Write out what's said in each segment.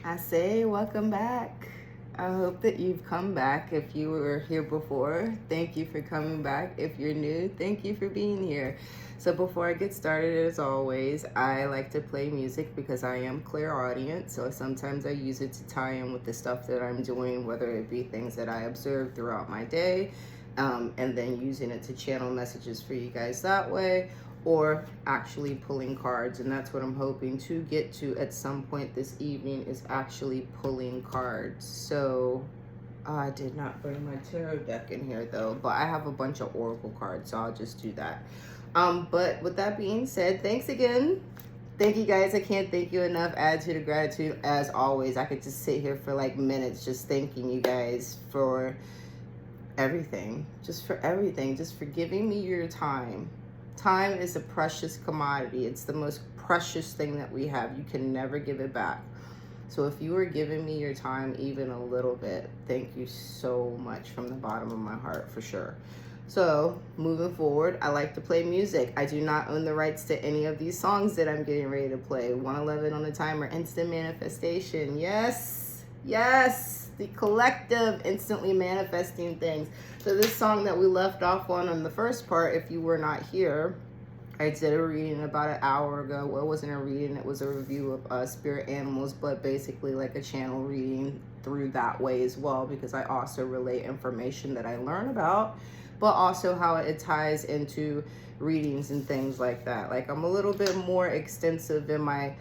I say, welcome back. I hope that you've come back. If you were here before, thank you for coming back. If you're new, thank you for being here. So before I get started, as always, I like to play music because I am clairaudient. So sometimes I use it to tie in with the stuff that I'm doing, whether it be things that I observe throughout my day, and then using it to channel messages for you guys that way, or actually pulling cards. And that's what I'm hoping to get to at some point this evening, is actually pulling cards. So I did not bring my tarot deck in here though, but I have a bunch of oracle cards, so I'll just do that. But with that being said, thanks again. Thank you guys. I can't thank you enough. Attitude of gratitude, as always. I could just sit here for like minutes just thanking you guys for everything, just for giving me your time. Time is a precious commodity. It's the most precious thing that we have. You can never give it back. So if you are giving me your time even a little bit, thank you so much from the bottom of my heart, for sure. So moving forward, I like to play music. I do not own the rights to any of these songs that I'm getting ready to play. 111 on the timer, instant manifestation. Yes, yes, the collective instantly manifesting things. So this song that we left off on the first part, if you were not here, I did a reading about an hour ago. Well, it wasn't a reading, it was a review of spirit animals, but basically like a channel reading through that way as well, because I also relate information that I learn about, but also how it ties into readings and things like that. Like, I'm a little bit more extensive in my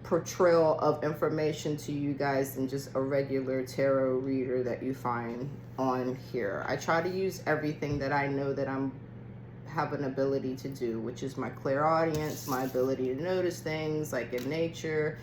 portrayal of information to you guys than just a regular tarot reader that you find on here. I try to use everything that I know that I'm have an ability to do, which is my clairaudience, my ability to notice things like in nature,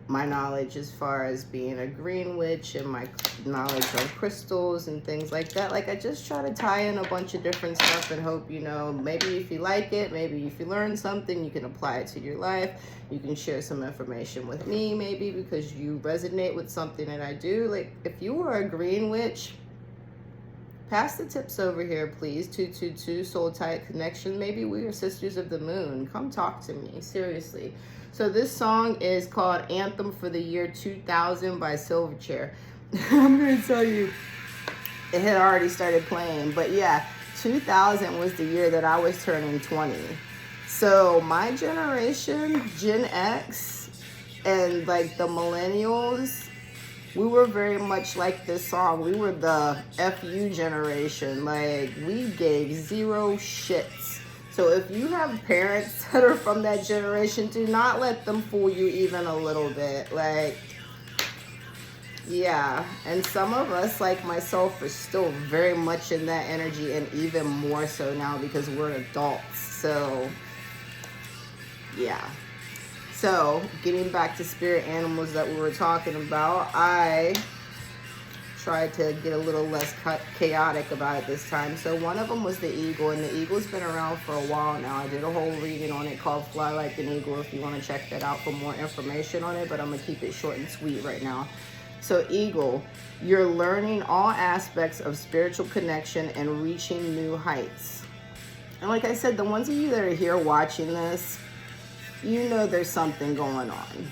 my knowledge as far as being a green witch, and my knowledge on crystals and things like that. Like, I just try to tie in a bunch of different stuff and hope, you know, maybe if you like it, maybe if you learn something, you can apply it to your life. You can share some information with me, maybe because you resonate with something that I do. Like, if you were a green witch, pass the tips over here, please. 222 Soul Tight Connection. Maybe we are sisters of the moon. Come talk to me, seriously. So this song is called Anthem for the Year 2000 by Silverchair. I'm going to tell you, it had already started playing. But yeah, 2000 was the year that I was turning 20. So my generation, Gen X, and like the millennials, we were very much like this song. We were the FU generation. Like, we gave zero shits. So if you have parents that are from that generation, do not let them fool you even a little bit. Like, yeah. And some of us, like myself, are still very much in that energy, and even more so now because we're adults. So, yeah. So, getting back to spirit animals that we were talking about, I tried to get a little less chaotic about it this time. So one of them was the eagle, and the eagle's been around for a while now. I did a whole reading on it called Fly Like an Eagle if you want to check that out for more information on it, but I'm going to keep it short and sweet right now. So eagle, you're learning all aspects of spiritual connection and reaching new heights. And like I said, the ones of you that are here watching this, you know there's something going on.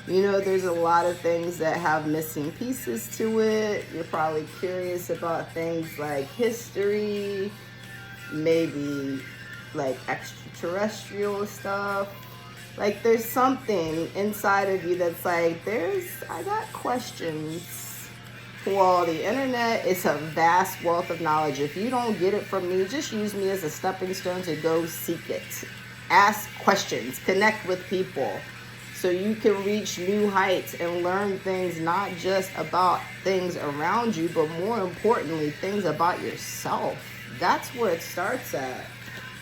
You know there's a lot of things that have missing pieces to it. You're probably curious about things like history, maybe like extraterrestrial stuff. Like, there's something inside of you that's like, I got questions. Well, the internet is a vast wealth of knowledge. If you don't get it from me, just use me as a stepping stone to go seek it. Ask questions, connect with people, so you can reach new heights and learn things not just about things around you, but more importantly, things about yourself. That's where it starts at.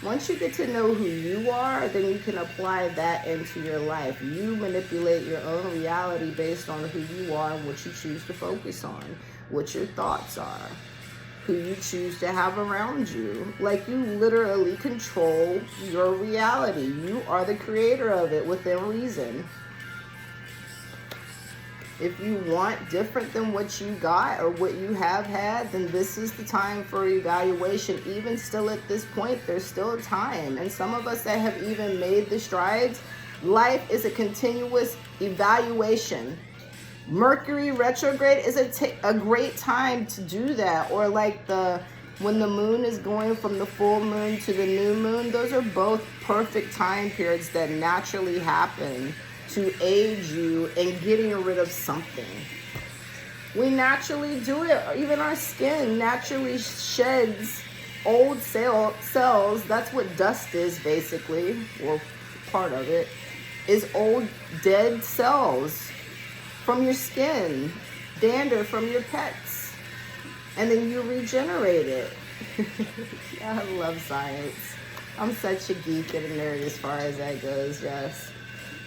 Once you get to know who you are, then you can apply that into your life. You manipulate your own reality based on who you are and what you choose to focus on, what your thoughts are, who you choose to have around you. Like, you literally control your reality. You are the creator of it within reason. If you want different than what you got or what you have had, then this is the time for evaluation. Even still at this point, there's still time. And some of us that have even made the strides, life is a continuous evaluation. Mercury retrograde is a great time to do that. Or like when the moon is going from the full moon to the new moon, those are both perfect time periods that naturally happen to aid you in getting rid of something. We naturally do it. Even our skin naturally sheds old cells. That's what dust is, basically, or part of it, is old dead cells from your skin, dander from your pets, and then you regenerate it. Yeah, I love science. I'm such a geek and a nerd as far as that goes, yes.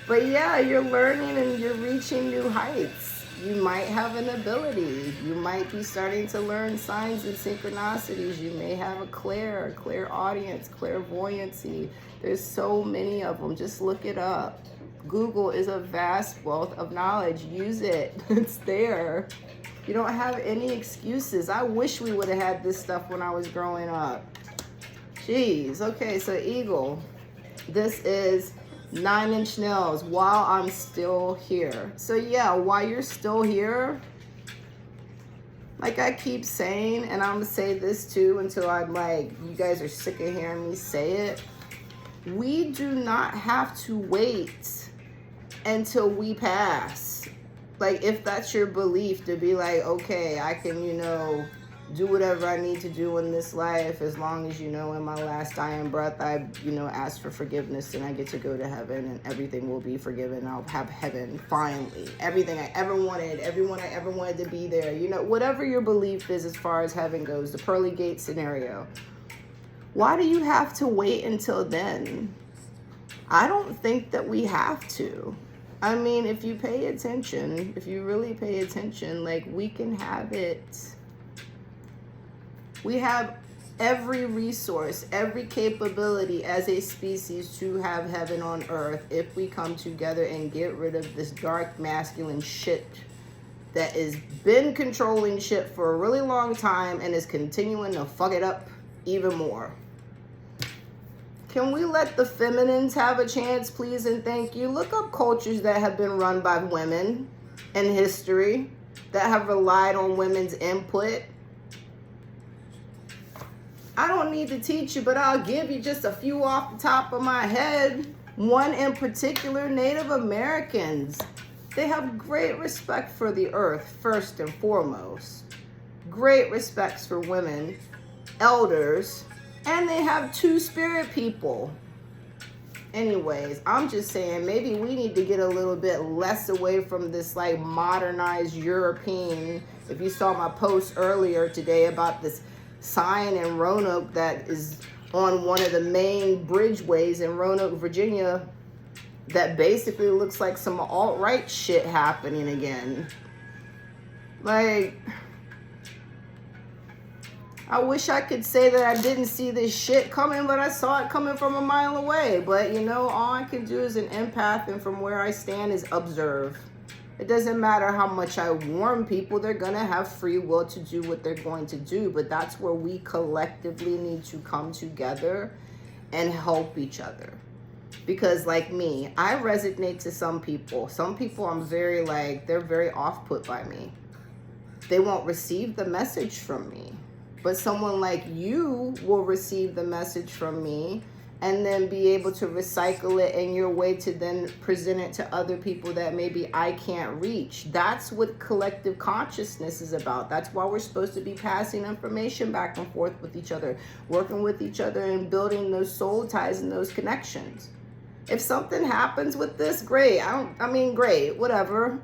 But yeah, you're learning and you're reaching new heights. You might have an ability. You might be starting to learn signs and synchronicities. You may have a clairaudience, clairvoyancy. There's so many of them. Just look it up. Google is a vast wealth of knowledge. Use it. It's there. You don't have any excuses. I wish we would have had this stuff when I was growing up. Jeez. Okay, so Eagle. This is 9-inch nails while I'm still here. So yeah, while you're still here, like I keep saying, and I'm gonna say this too until I'm like, you guys are sick of hearing me say it. We do not have to wait until we pass. Like, if that's your belief, to be like, okay, I can, do whatever I need to do in this life, as long as, in my last dying breath, I, ask for forgiveness and I get to go to heaven and everything will be forgiven. I'll have heaven, finally. Everything I ever wanted, everyone I ever wanted to be there. Whatever your belief is as far as heaven goes, the pearly gate scenario. Why do you have to wait until then? I don't think that we have to. I mean, if you pay attention, if you really pay attention, like, we can have it. We have every resource, every capability as a species to have heaven on earth if we come together and get rid of this dark masculine shit that has been controlling shit for a really long time and is continuing to fuck it up even more. Can we let the feminines have a chance, please and thank you? Look up cultures that have been run by women in history, that have relied on women's input. I don't need to teach you, but I'll give you just a few off the top of my head. One in particular, Native Americans. They have great respect for the earth, first and foremost. Great respects for women, elders, and they have two-spirit people. Anyways, I'm just saying, maybe we need to get a little bit less away from this like modernized European. If you saw my post earlier today about this sign in Roanoke that is on one of the main bridgeways in Roanoke, Virginia, that basically looks like some alt-right shit happening again. Like, I wish I could say that I didn't see this shit coming, but I saw it coming from a mile away. But, all I can do as an empath and from where I stand is observe. It doesn't matter how much I warn people, they're going to have free will to do what they're going to do. But that's where we collectively need to come together and help each other. Because like me, I resonate to some people. Some people I'm very they're very off-put by me. They won't receive the message from me. But someone like you will receive the message from me and then be able to recycle it in your way to then present it to other people that maybe I can't reach. That's what collective consciousness is about. That's why we're supposed to be passing information back and forth with each other, working with each other and building those soul ties and those connections. If something happens with this, great. Great, whatever.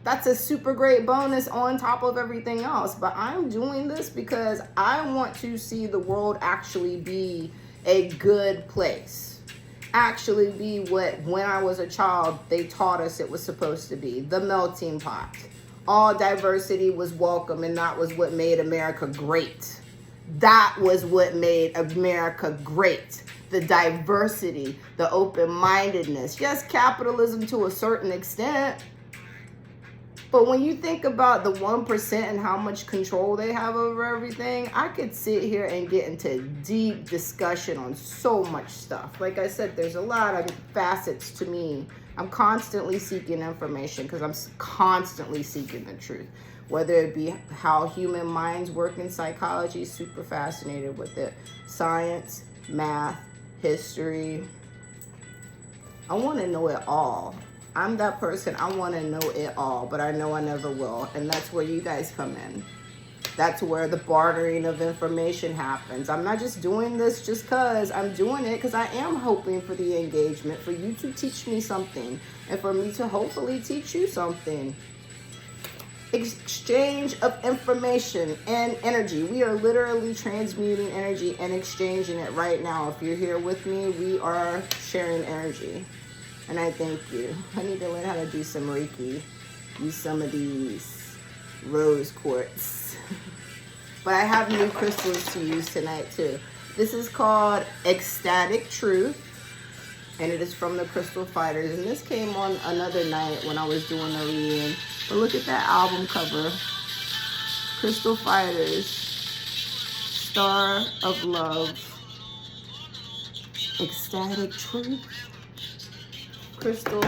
That's a super great bonus on top of everything else. But I'm doing this because I want to see the world actually be a good place. Actually be what, when I was a child, they taught us it was supposed to be. The melting pot. All diversity was welcome, and that was what made America great. That was what made America great. The diversity, the open-mindedness. Yes, capitalism to a certain extent. But when you think about the 1% and how much control they have over everything, I could sit here and get into deep discussion on so much stuff. Like I said, there's a lot of facets to me I'm constantly seeking information because I'm constantly seeking the truth. Whether it be how human minds work in psychology, super fascinated with it. Science, math, history. I want to know it all. I'm that person. I want to know it all, but I know I never will. And that's where you guys come in. That's where the bartering of information happens. I'm not just doing this just because. I'm doing it because I am hoping for the engagement, for you to teach me something, and for me to hopefully teach you something. Exchange of information and energy. We are literally transmuting energy and exchanging it right now. If you're here with me, we are sharing energy. And I thank you. I need to learn how to do some Reiki. Use some of these rose quartz. But I have new crystals to use tonight too. This is called Ecstatic Truth, and it is from the Crystal Fighters. And this came on another night when I was doing the reading. But look at that album cover. Crystal Fighters, Star of Love, Ecstatic Truth, Crystal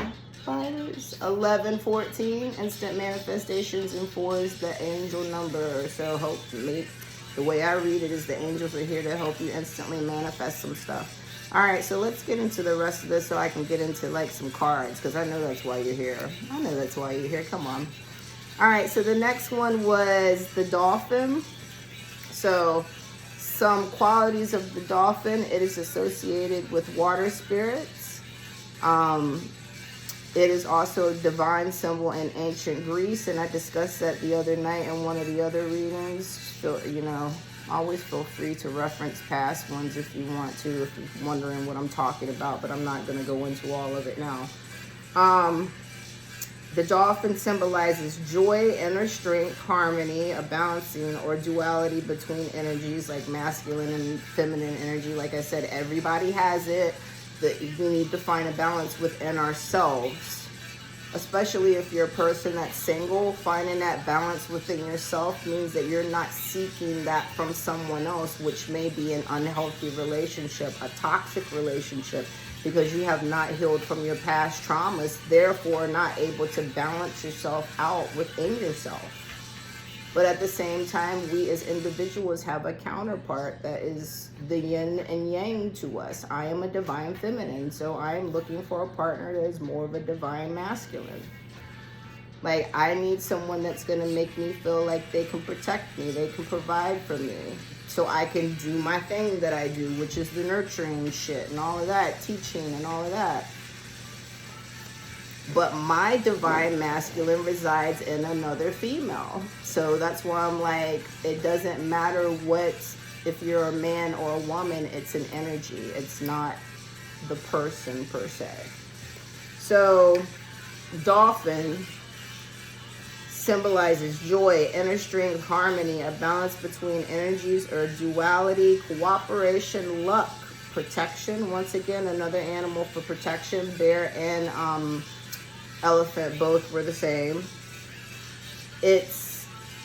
Fighters. 1114, instant manifestations, and 4 is the angel number. So hopefully, the way I read it is the angels are here to help you instantly manifest some stuff. All right, so let's get into the rest of this so I can get into like some cards, because I know that's why you're here. I know that's why you're here. Come on. All right, so the next one was the dolphin. So some qualities of the dolphin. It is associated with water spirits. It is also a divine symbol in ancient Greece, and I discussed that the other night in one of the other readings. So, you know, always feel free to reference past ones if you want to, if you're wondering what I'm talking about, but I'm not going to go into all of it now. The dolphin symbolizes joy, inner strength, harmony, a balancing or duality between energies like masculine and feminine energy. Like I said, everybody has it. We need to find a balance within ourselves, especially if you're a person that's single. Finding that balance within yourself means that you're not seeking that from someone else, which may be an unhealthy relationship, a toxic relationship, because you have not healed from your past traumas, therefore not able to balance yourself out within yourself. But at the same time, we as individuals have a counterpart that is the yin and yang to us. I am a divine feminine, so I am looking for a partner that is more of a divine masculine. Like, I need someone that's going to make me feel like they can protect me, they can provide for me, so I can do my thing that I do, which is the nurturing shit and all of that, teaching and all of that. But my divine masculine resides in another female. So that's why I'm like, it doesn't matter what, if you're a man or a woman, it's an energy. It's not the person per se. So dolphin symbolizes joy, inner strength, harmony, a balance between energies or duality, cooperation, luck, protection. Once again, another animal for protection. Bear and elephant both were the same. It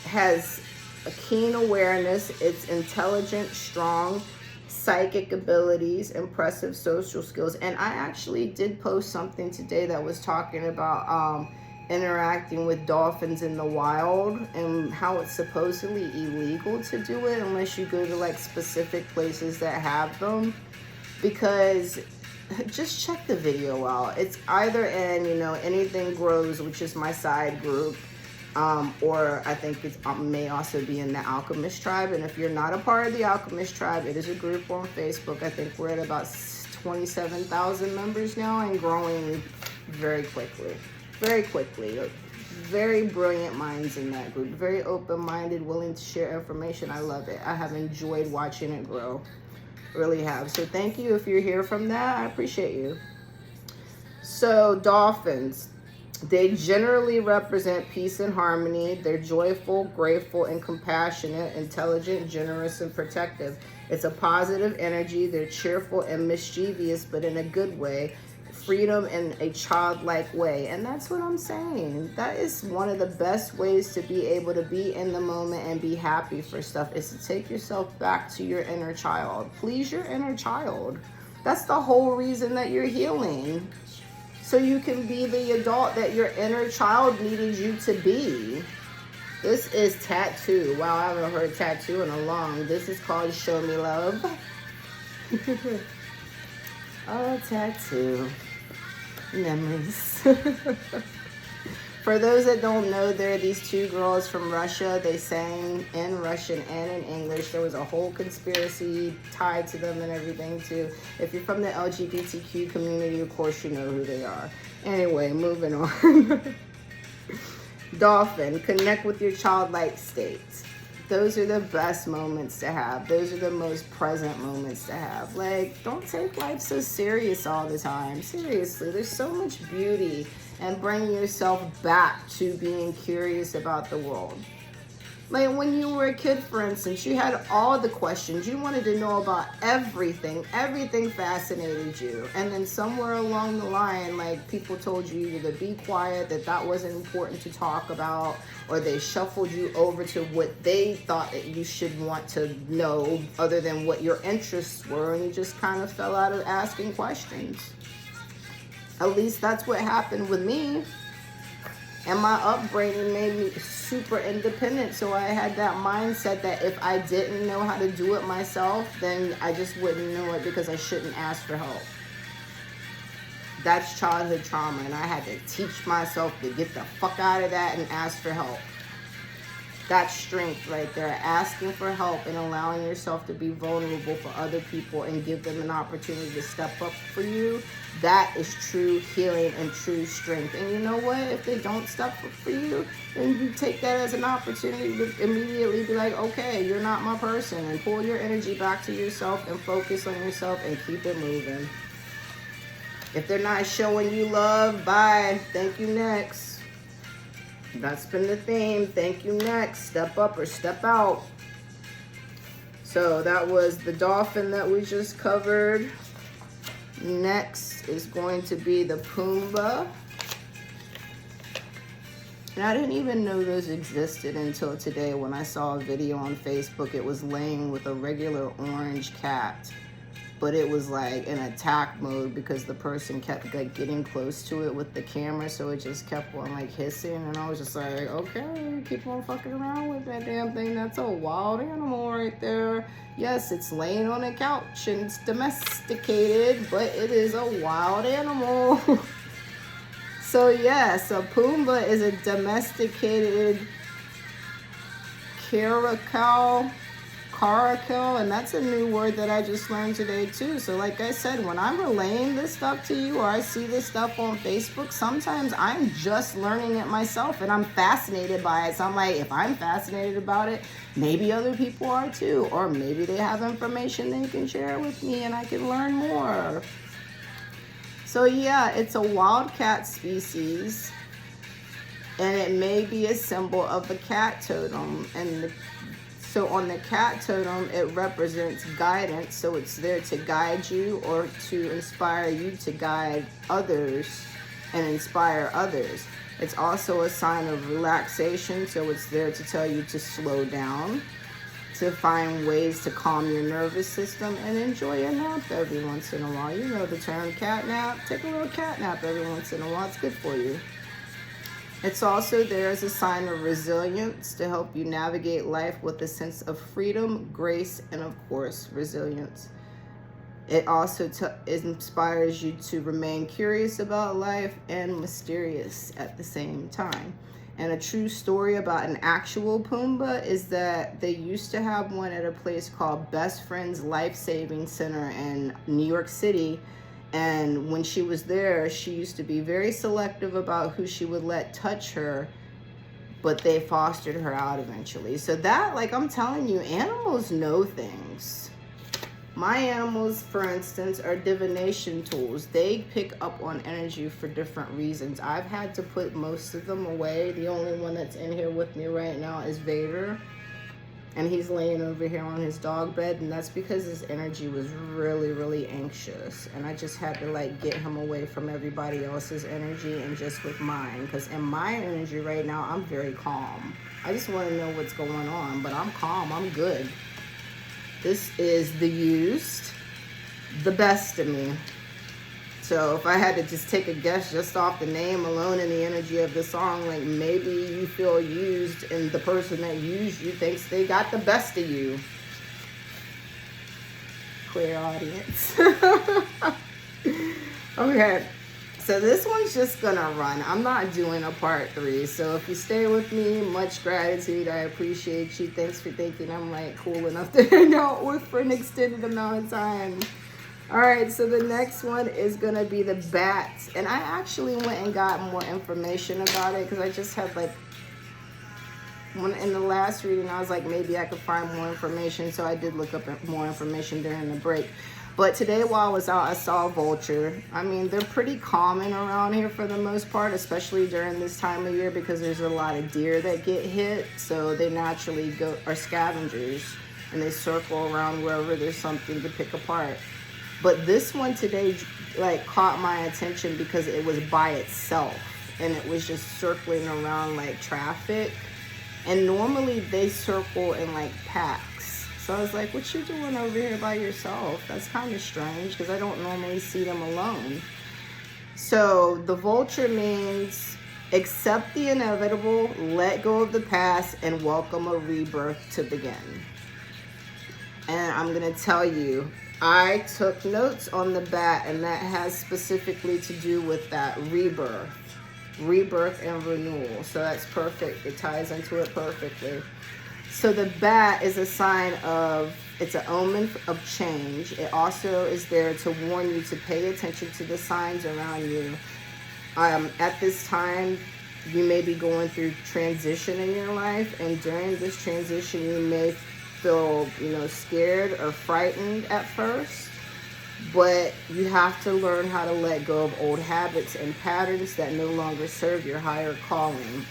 has a keen awareness. It's intelligent, strong, psychic abilities, impressive social skills. And I actually did post something today that was talking about interacting with dolphins in the wild and how it's supposedly illegal to do it unless you go to like specific places that have them. Because just check the video out. It's either in, you know, Anything Grows, which is my side group, or I think it may also be in the Alchemist Tribe. And if you're not a part of the Alchemist Tribe, it is a group on Facebook. I think we're at about 27,000 members now and growing very quickly. Very quickly. Very brilliant minds in that group. Very open-minded, willing to share information. I love it. I have enjoyed watching it grow. Really have. So thank you if you're here from that. I appreciate you. So dolphins, they generally represent peace and harmony. They're joyful, grateful, and compassionate, intelligent, generous, and protective. It's a positive energy. They're cheerful and mischievous, but in a good way. Freedom in a childlike way. And that's what I'm saying. That is one of the best ways to be able to be in the moment and be happy for stuff, is to take yourself back to your inner child. Please your inner child. That's the whole reason that you're healing. so you can be the adult that your inner child needed you to be. This is tattoo. Wow, I haven't heard tattoo in a long. This is called Show Me Love. Oh, tattoo. Memories. For those that don't know, there are these two girls from Russia. They sang in Russian and in English. There was a whole conspiracy tied to them and everything too. If you're from the LGBTQ community, of course you know who they are. Anyway, moving on. Dolphin, connect with your childlike state. Those are the best moments to have. Those are the most present moments to have. Like, don't take life so serious all the time. Seriously, there's so much beauty in bringing yourself back to being curious about the world. Like when you were a kid, for instance, you had all the questions. You wanted to know about everything. Everything fascinated you. And then somewhere along the line, like people told you either to be quiet, that wasn't important to talk about, or they shuffled you over to what they thought that you should want to know other than what your interests were. And you just kind of fell out of asking questions. At least that's what happened with me. And my upbringing made me super independent. So I had that mindset that if I didn't know how to do it myself, then I just wouldn't know it because I shouldn't ask for help. That's childhood trauma. And I had to teach myself to get the fuck out of that and ask for help. That's strength right there. Asking for help and allowing yourself to be vulnerable for other people and give them an opportunity to step up for you. That is true healing and true strength. And you know what? If they don't step up for you, then you take that as an opportunity to immediately be like, okay, you're not my person. And pull your energy back to yourself and focus on yourself and keep it moving. If they're not showing you love, bye. Thank you, next. That's been the theme. Thank you, next. Step up or step out. So that was the dolphin that we just covered. Next is going to be the Pumbaa. And I didn't even know those existed until today when I saw a video on Facebook. It was laying with a regular orange cat. But it was like in attack mode because the person kept like getting close to it with the camera, so it just kept on like hissing, and I was just like, okay, keep on fucking around with that damn thing. That's a wild animal right there. Yes, it's laying on a couch and it's domesticated, but it is a wild animal. So yes, a Pumbaa is a domesticated caracal, and that's a new word that I just learned today too. So like I said, when I'm relaying this stuff to you or I see this stuff on Facebook, sometimes I'm just learning it myself and I'm fascinated by it. So I'm like, if I'm fascinated about it, maybe other people are too, or maybe they have information they can share with me and I can learn more. So yeah, it's a wildcat species, and it may be a symbol of the cat totem. And so on the cat totem, it represents guidance. So it's there to guide you or to inspire you to guide others and inspire others. It's also a sign of relaxation. So it's there to tell you to slow down, to find ways to calm your nervous system, and enjoy a nap every once in a while. You know the term cat nap. Take a little cat nap every once in a while. It's good for you. It's also there as a sign of resilience to help you navigate life with a sense of freedom, grace, and of course, resilience. It also inspires you to remain curious about life and mysterious at the same time. And a true story about an actual Pumbaa is that they used to have one at a place called Best Friends Life Saving Center in New York City. And when she was there, she used to be very selective about who she would let touch her, but they fostered her out eventually. So that, like I'm telling you, animals know things. My animals, for instance, are divination tools. They pick up on energy for different reasons. I've had to put most of them away. The only one that's in here with me right now is Vader. And he's laying over here on his dog bed, and that's because his energy was really, really anxious. And I just had to like get him away from everybody else's energy and just with mine. Because in my energy right now, I'm very calm. I just want to know what's going on, but I'm calm, I'm good. This is the used, the best of me. So if I had to just take a guess just off the name alone and the energy of the song, like maybe you feel used and the person that used you thinks they got the best of you. Clear audience. Okay. So this one's just gonna run. I'm not doing a part 3. So if you stay with me, much gratitude. I appreciate you. Thanks for thinking I'm like cool enough to hang out with for an extended amount of time. All right, so the next one is gonna be the bats. And I actually went and got more information about it because I just had like, in the last reading, I was like, maybe I could find more information. So I did look up more information during the break. But today while I was out, I saw a vulture. I mean, they're pretty common around here for the most part, especially during this time of year because there's a lot of deer that get hit. So they naturally are scavengers and they circle around wherever there's something to pick apart. But this one today like caught my attention because it was by itself and it was just circling around like traffic. And normally they circle in like packs. So I was like, what you doing over here by yourself? That's kind of strange because I don't normally see them alone. So the vulture means accept the inevitable, let go of the past, and welcome a rebirth to begin. And I'm going to tell you, I took notes on the bat, and that has specifically to do with that rebirth and renewal. So that's perfect. It ties into it perfectly. So the bat is a sign of, it's an omen of change. It also is there to warn you to pay attention to the signs around you. At this time, you may be going through transition in your life, and during this transition, you may feel, scared or frightened at first, but you have to learn how to let go of old habits and patterns that no longer serve your higher calling,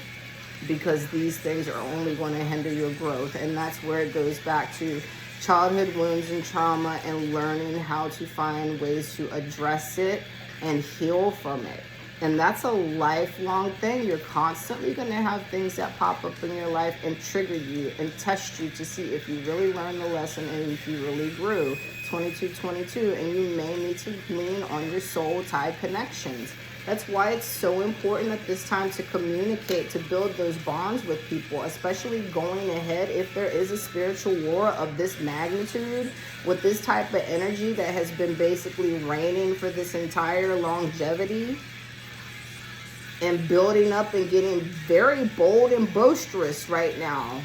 because these things are only going to hinder your growth. And that's where it goes back to childhood wounds and trauma and learning how to find ways to address it and heal from it. And that's a lifelong thing. You're constantly going to have things that pop up in your life and trigger you and test you to see if you really learned the lesson and if you really grew. 2222, and you may need to lean on your soul tie connections. That's why it's so important at this time to communicate, to build those bonds with people, especially going ahead if there is a spiritual war of this magnitude with this type of energy that has been basically reigning for this entire longevity and building up and getting very bold and boisterous right now.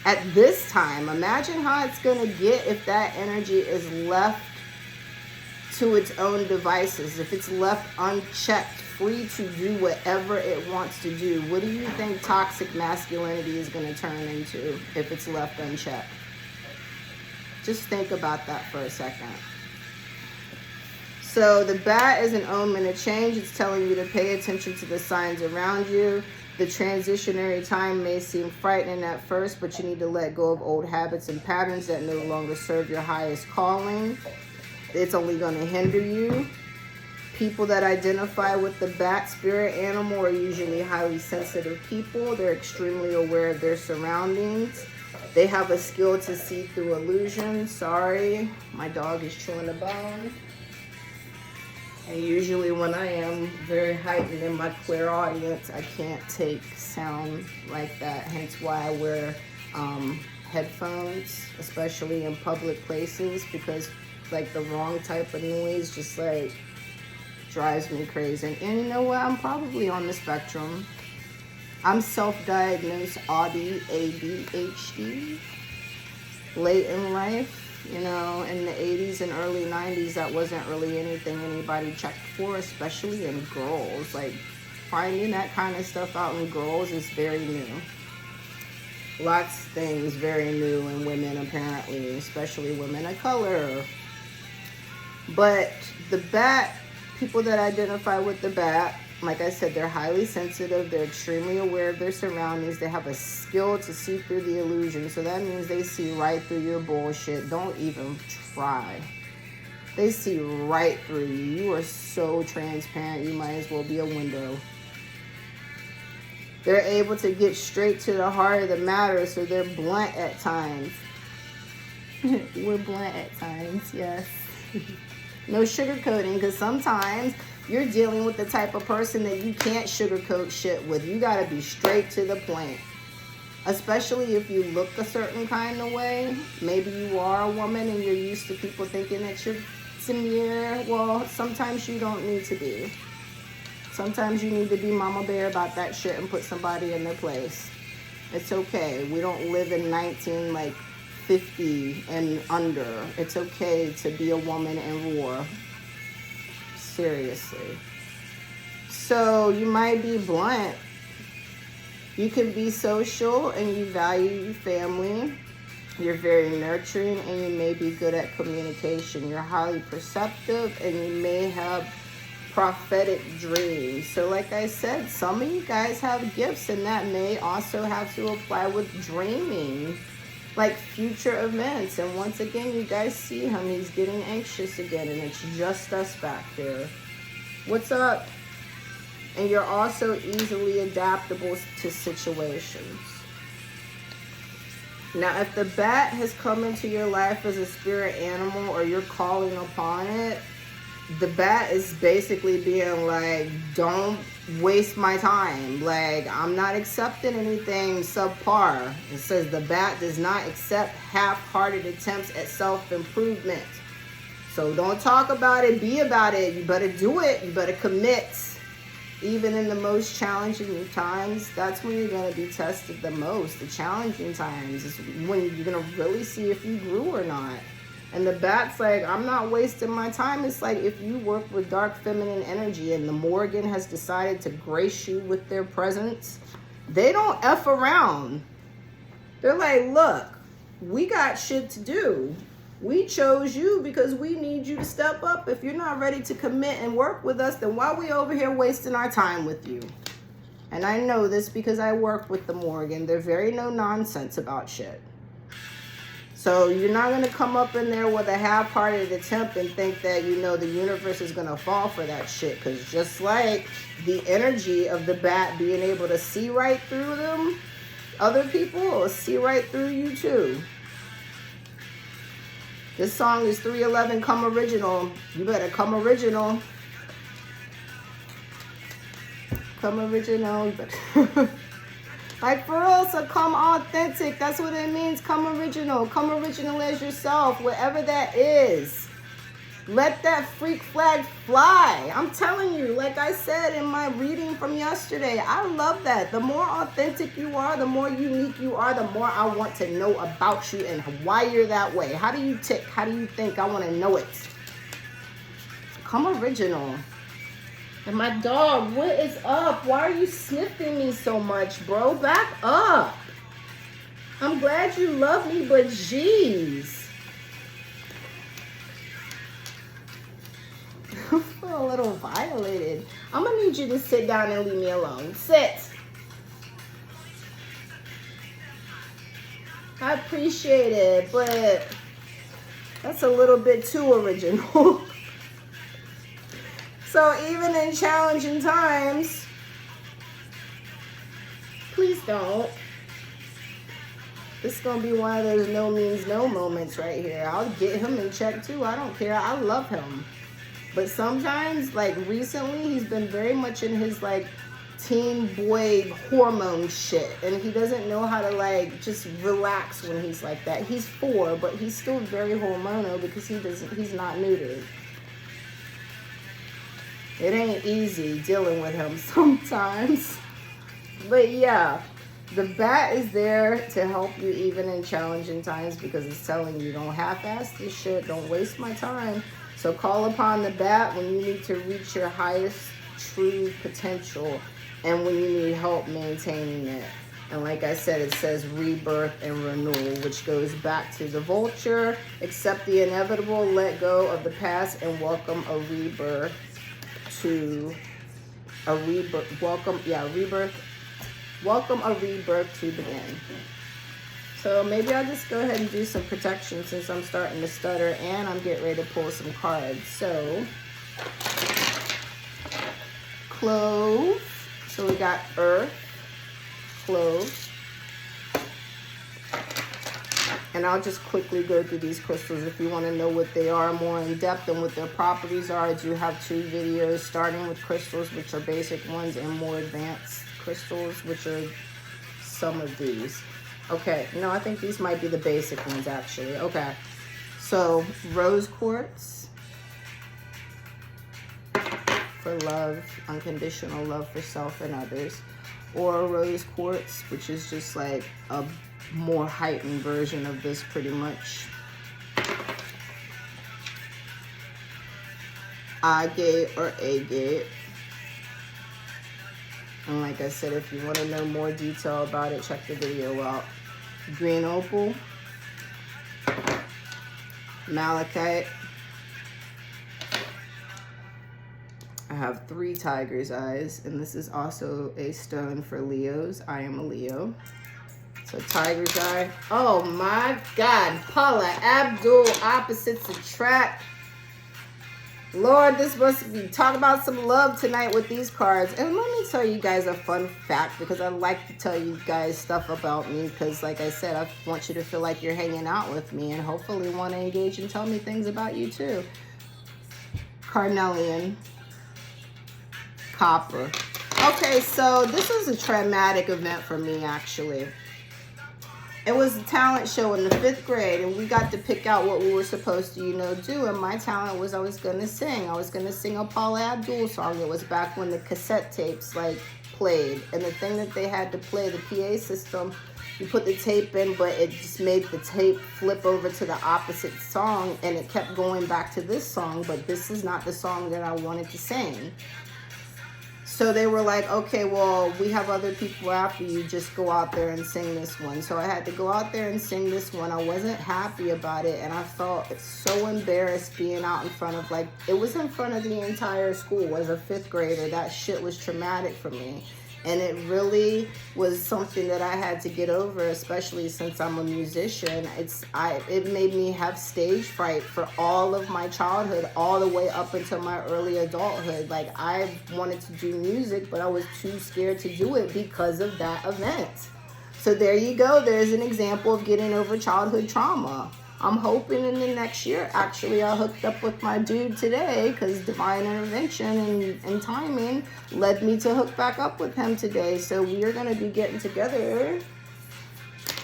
At this time, imagine how it's going to get if that energy is left to its own devices, if it's left unchecked, free to do whatever it wants to do. What do you think toxic masculinity is going to turn into if it's left unchecked? Just think about that for a second. So the bat is an omen of change. It's telling you to pay attention to the signs around you. The transitionary time may seem frightening at first, but you need to let go of old habits and patterns that no longer serve your highest calling. It's only going to hinder you. People that identify with the bat spirit animal are usually highly sensitive people. They're extremely aware of their surroundings. They have a skill to see through illusion. Sorry, my dog is chewing a bone. And usually when I am very heightened in my clairaudience, I can't take sound like that. Hence why I wear headphones, especially in public places, because like the wrong type of noise just like drives me crazy. And you know what? I'm probably on the spectrum. I'm self-diagnosed ADHD late in life. In the 80s and early 90s, that wasn't really anything anybody checked for, especially in girls. Like, finding that kind of stuff out in girls is very new. Lots of things very new in women, apparently, especially women of color. But the bat, people that identify with the bat, like I said, they're highly sensitive. They're extremely aware of their surroundings. They have a skill to see through the illusion. So that means they see right through your bullshit. Don't even try. They see right through you. You are so transparent. You might as well be a window. They're able to get straight to the heart of the matter. So they're blunt at times. We're blunt at times, yes. No sugarcoating, because sometimes you're dealing with the type of person that you can't sugarcoat shit with. You got to be straight to the point. Especially if you look a certain kind of way. Maybe you are a woman and you're used to people thinking that you're demure. Well, sometimes you don't need to be. Sometimes you need to be mama bear about that shit and put somebody in their place. It's okay. We don't live in 1950 and under. It's okay to be a woman and roar. Seriously. So you might be blunt. You can be social and you value your family. You're very nurturing and you may be good at communication. You're highly perceptive and you may have prophetic dreams. So like I said, some of you guys have gifts, and that may also have to apply with dreaming, like future events. And once again, you guys see him, he's getting anxious again, and it's just us back here. What's up? And you're also easily adaptable to situations. Now, if the bat has come into your life as a spirit animal or you're calling upon it, the bat is basically being like, don't waste my time. Like, I'm not accepting anything subpar. It says the bat does not accept half-hearted attempts at self-improvement. So don't talk about it, be about it. You better do it. You better commit. Even in the most challenging times, that's when you're going to be tested the most. The challenging times is when you're going to really see if you grew or not. And the bat's like, I'm not wasting my time. It's like if you work with dark feminine energy and the Morgan has decided to grace you with their presence, they don't F around. They're like, look, we got shit to do. We chose you because we need you to step up. If you're not ready to commit and work with us, then why are we over here wasting our time with you? And I know this because I work with the Morgan. They're very no nonsense about shit. So you're not going to come up in there with a half-hearted attempt and think that, you know, the universe is going to fall for that shit. Because just like the energy of the bat being able to see right through them, other people will see right through you too. This song is 311 Come Original. You better come original. Come original. Like for real, so come authentic. That's what it means. Come original. Come original as yourself, whatever that is. Let that freak flag fly. I'm telling you, like I said in my reading from yesterday, I love that. The more authentic you are, the more unique you are, the more I want to know about you and why you're that way. How do you tick? How do you think? I want to know it. Come original. And my dog, what is up? Why are you sniffing me so much, bro? Back up. I'm glad you love me, but jeez. I feel a little violated. I'm gonna need you to sit down and leave me alone. Sit. I appreciate it, but that's a little bit too original. So even in challenging times, please don't. This is gonna be one of those no means no moments right here. I'll get him in check too. I don't care. I love him. But sometimes, like recently, he's been very much in his like teen boy hormone shit. And he doesn't know how to like just relax when he's like that. He's 4, but he's still very hormonal because he's not neutered. It ain't easy dealing with him sometimes. But yeah, the bat is there to help you even in challenging times because it's telling you don't half-ass this shit. Don't waste my time. So call upon the bat when you need to reach your highest true potential and when you need help maintaining it. And like I said, it says rebirth and renewal, which goes back to the vulture. Accept the inevitable, let go of the past, and welcome a rebirth to a rebirth. Welcome a rebirth to begin. So maybe I'll just go ahead and do some protection since I'm starting to stutter and I'm getting ready to pull some cards. So, clove. So we got earth, clove, And I'll just quickly go through these crystals if you want to know what they are more in depth and what their properties are. I do have 2 videos, starting with crystals, which are basic ones, and more advanced crystals, which are some of these. Okay, no, I think these might be the basic ones actually. Okay, so rose quartz for love, unconditional love for self and others, or rose quartz, which is just like a more heightened version of this pretty much. Agate or agate. And like I said, if you want to know more detail about it, check the video out. Green opal, malachite. I have 3 tiger's eyes, and this is also a stone for Leos. I am a Leo. So tiger's eye. Oh my God, Paula Abdul, opposites attract. Lord, this must be talking about some love tonight with these cards. And let me tell you guys a fun fact, because I like to tell you guys stuff about me, because like I said, I want you to feel like you're hanging out with me and hopefully want to engage and tell me things about you too. Carnelian, copper. Okay, so this is a traumatic event for me actually. It was a talent show in the 5th grade, and we got to pick out what we were supposed to, you know, do. And my talent was I was going to sing. I was going to sing a Paula Abdul song. It was back when the cassette tapes, like, played. And the thing that they had to play, the PA system, you put the tape in, but it just made the tape flip over to the opposite song, and it kept going back to this song, but this is not the song that I wanted to sing. So they were like, okay, well, we have other people after you, just go out there and sing this one. So I had to go out there and sing this one. I wasn't happy about it, and I felt so embarrassed being out in front of, like, it was in front of the entire school. As a 5th grader, that shit was traumatic for me. And it really was something that I had to get over, especially since I'm a musician. It made me have stage fright for all of my childhood, all the way up until my early adulthood. Like, I wanted to do music, but I was too scared to do it because of that event. So there you go. There's an example of getting over childhood trauma. I'm hoping in the next year, actually, I hooked up with my dude today because divine intervention and timing led me to hook back up with him today. So we are going to be getting together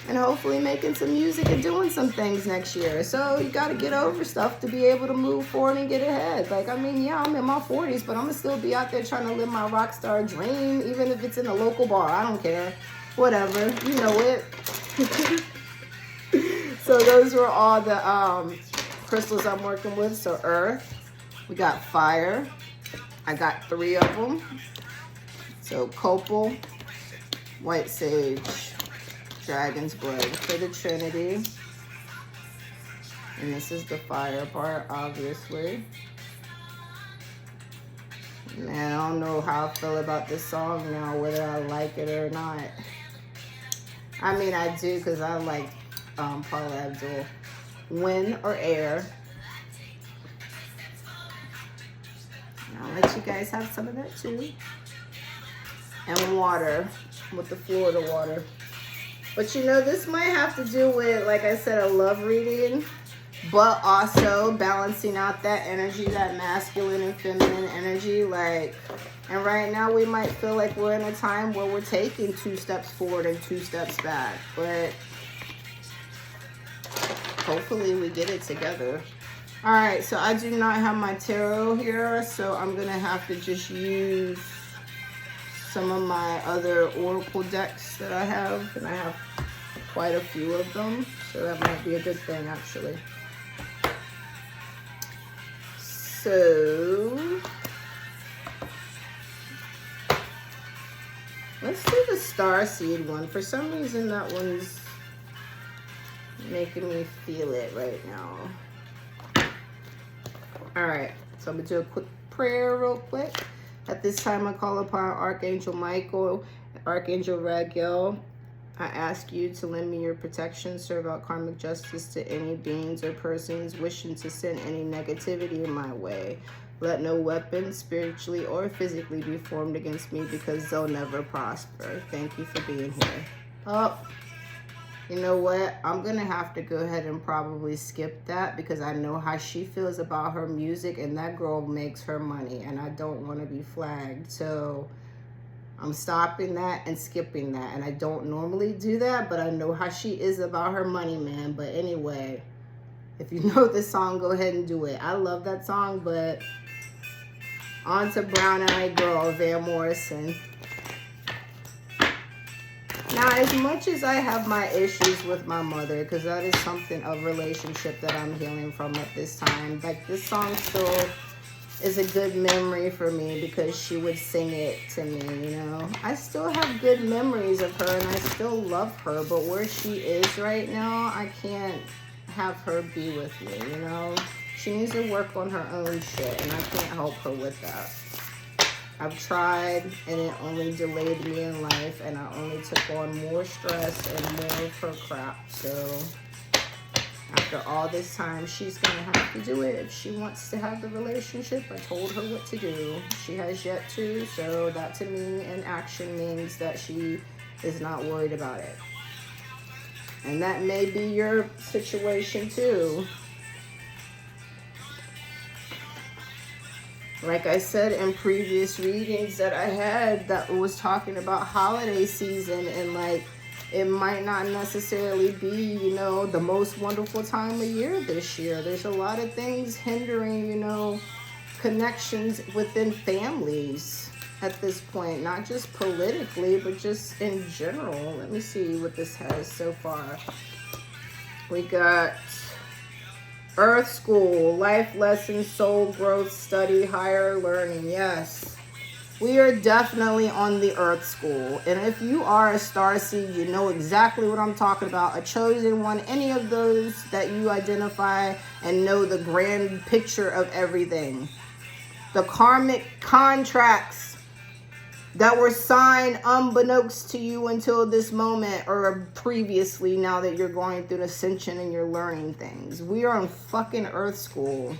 and hopefully making some music and doing some things next year. So you got to get over stuff to be able to move forward and get ahead. Like, I mean, yeah, I'm in my 40s, but I'm going to still be out there trying to live my rock star dream, even if it's in a local bar. I don't care. Whatever. You know it. So those were all the crystals I'm working with. So earth, we got fire. I got 3 of them. So copal, white sage, dragon's blood for the Trinity. And this is the fire part, obviously. Man, I don't know how I feel about this song now, whether I like it or not. I mean, I do, because I like Paula Abdul. Wind or air. And I'll let you guys have some of that too. And water, with the Florida water. But you know, this might have to do with, like I said, a love reading, but also balancing out that energy, that masculine and feminine energy. Like, and right now we might feel like we're in a time where we're taking 2 steps forward and 2 steps back, but hopefully we get it together. All right, so I do not have my tarot here, so I'm gonna have to just use some of my other oracle decks that I have, and I have quite a few of them, so that might be a good thing actually. So let's do the Starseed one. For some reason that one's making me feel it right now. All right, so I'm gonna do a quick prayer real quick. At this time, I call upon Archangel Michael, Archangel Raguel. I ask you to lend me your protection, serve out karmic justice to any beings or persons wishing to send any negativity in my way. Let no weapon, spiritually or physically, be formed against me, because they'll never prosper. Thank you for being here. Up. You know what? I'm going to have to go ahead and probably skip that because I know how she feels about her music, and that girl makes her money, and I don't want to be flagged. So I'm stopping that and skipping that. And I don't normally do that, but I know how she is about her money, man. But anyway, if you know this song, go ahead and do it. I love that song, but on to Brown Eyed Girl, Van Morrison. Now, as much as I have my issues with my mother, because that is something, a relationship that I'm healing from at this time, like this song still is a good memory for me because she would sing it to me, you know. I still have good memories of her and I still love her, but where she is right now, I can't have her be with me, you know. She needs to work on her own shit and I can't help her with that. I've tried and it only delayed me in life and I only took on more stress and more of her crap. So after all this time, she's going to have to do it if she wants to have the relationship. I told her what to do. She has yet to, so that to me in action means that she is not worried about it. And that may be your situation too. Like I said in previous readings that I had that was talking about holiday season and like it might not necessarily be, you know, the most wonderful time of year this year. There's a lot of things hindering, you know, connections within families at this point, not just politically, but just in general. Let me see what this has so far. We got Earth School, life lessons, soul growth, study, higher learning. Yes, we are definitely on the Earth School. And if you are a starseed, you know exactly what I'm talking about. A chosen one, any of those that you identify and know the grand picture of everything. The karmic contracts that were signed unbeknownst to you until this moment or previously, now that you're going through the ascension and you're learning things. We are on fucking Earth School.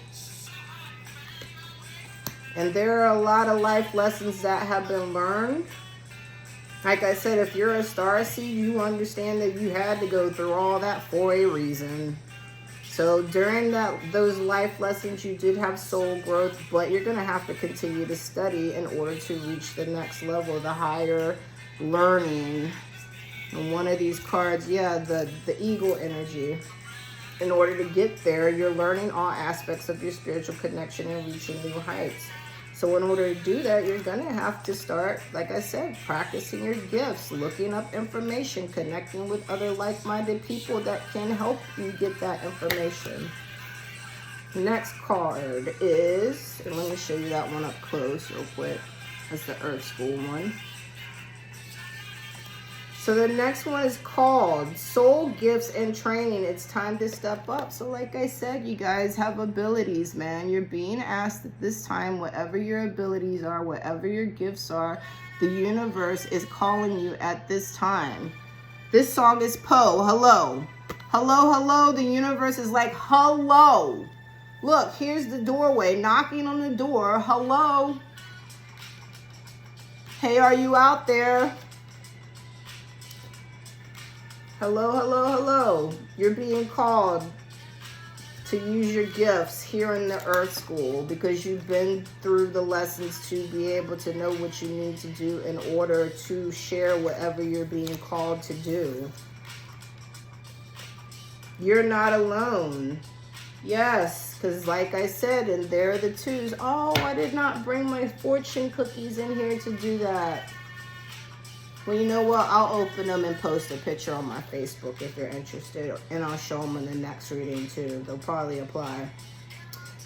And there are a lot of life lessons that have been learned. Like I said, if you're a starseed, you understand that you had to go through all that for a reason. So during those life lessons, you did have soul growth, but you're going to have to continue to study in order to reach the next level, the higher learning. And one of these cards, yeah, the eagle energy. In order to get there, you're learning all aspects of your spiritual connection and reaching new heights. So in order to do that, you're going to have to start, like I said, practicing your gifts, looking up information, connecting with other like-minded people that can help you get that information. Next card is, and let me show you that one up close real quick. That's the Earth School one. So the next one is called Soul Gifts and Training. It's time to step up. So like I said, you guys have abilities, man. You're being asked at this time, whatever your abilities are, whatever your gifts are, the universe is calling you at this time. This song is Poe, hello. Hello, hello. The universe is like, hello. Look, here's the doorway, knocking on the door. Hello. Hey, are you out there? Hello, hello, hello. You're being called to use your gifts here in the Earth School because you've been through the lessons to be able to know what you need to do in order to share whatever you're being called to do. You're not alone. Yes, because like I said, and there are the twos. Oh, I did not bring my fortune cookies in here to do that. Well, you know what? I'll open them and post a picture on my Facebook if you're interested. And I'll show them in the next reading too. They'll probably apply.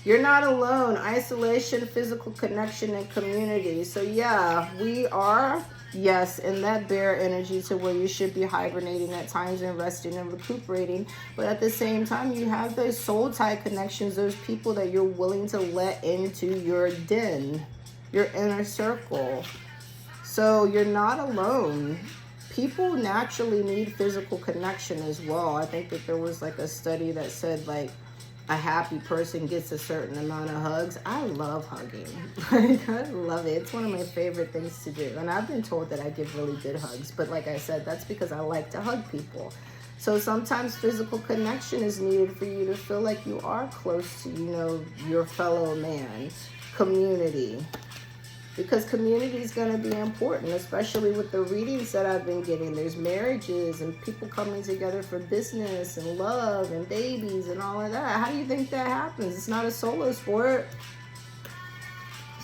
You're not alone. Isolation, physical connection, and community. So yeah, we are, yes, in that bear energy to where you should be hibernating at times and resting and recuperating. But at the same time, you have those soul tie connections, those people that you're willing to let into your den, your inner circle. So you're not alone. People naturally need physical connection as well. I think that there was like a study that said like a happy person gets a certain amount of hugs. I love hugging. Like, I love it. It's one of my favorite things to do. And I've been told that I give really good hugs. But like I said, that's because I like to hug people. So sometimes physical connection is needed for you to feel like you are close to, you know, your fellow man. Community. Because community is going to be important, especially with the readings that I've been getting. There's marriages and people coming together for business and love and babies and all of that. How do you think that happens? It's not a solo sport.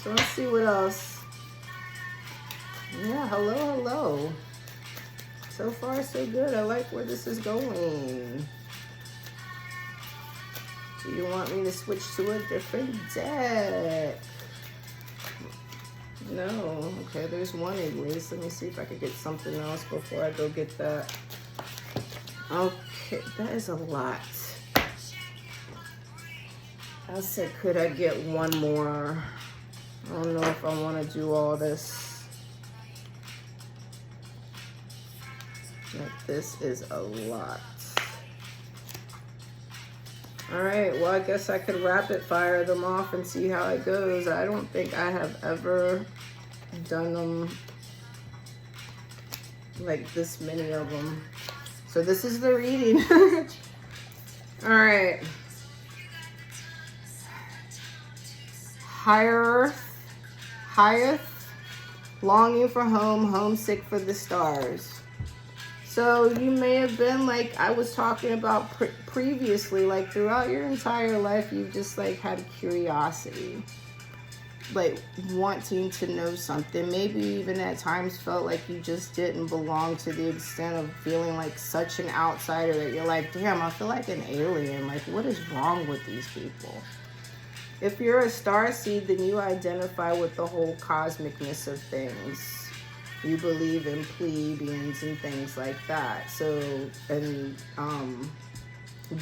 So let's see what else. Yeah, hello. So far, so good. I like where this is going. Do you want me to switch to a different deck? No. Okay, there's one at least. Let me see if I could get something else before I go get that. Okay, that is a lot. I said, could I get one more? I don't know if I want to do all this. Like, this is a lot. All right, well, I guess I could rapid fire them off and see how it goes. I don't think I have ever done them like this many of them. So this is the reading. All right. Highest, longing for home, homesick for the stars. So you may have been like I was talking about previously, like throughout your entire life, you've just like had a curiosity, like wanting to know something. Maybe even at times felt like you just didn't belong, to the extent of feeling like such an outsider that you're like, damn, I feel like an alien. Like, what is wrong with these people? If you're a starseed, then you identify with the whole cosmicness of things. You believe in plebeians and things like that. So, and